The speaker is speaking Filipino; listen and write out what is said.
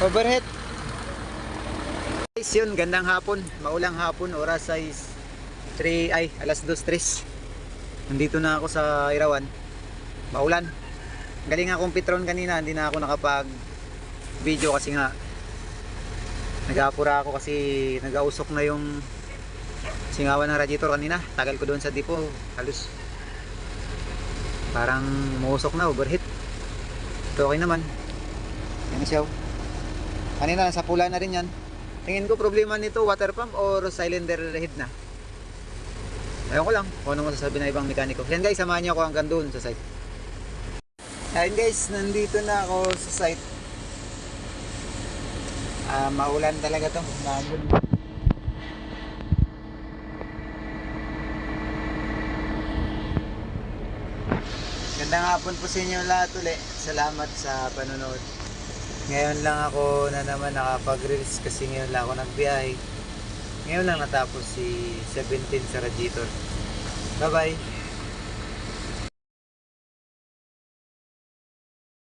Overheat. Guys, yun, gandang hapon, maulang hapon, oras ay 2:03. Nandito na ako sa Irawan. Maulan. Galing akong Petron kanina, hindi na ako nakapag video kasi nga nag-aapura ako kasi nag-ausok na yung singawan ng radiator kanina. Tagal ko doon sa depo, halos parang muusok na, overheat. Ito okay naman. Yan siya. Kanina nasa pula na rin yan. Tingin ko problema nito water pump or cylinder head na. Ayun ko lang kung ano masasabi na ibang mekaniko. Yan guys, samahan niyo ako hanggang doon sa site. Ayun guys, nandito na ako sa site. Maulan talaga to. Gandang hapon po sa inyo lahat ulit. Salamat sa panonood. Ngayon lang ako na naman nakapag-reels kasi ngayon lang ako nagbiyahe. Ngayon lang natapos si 17 sa radiator. Bye bye.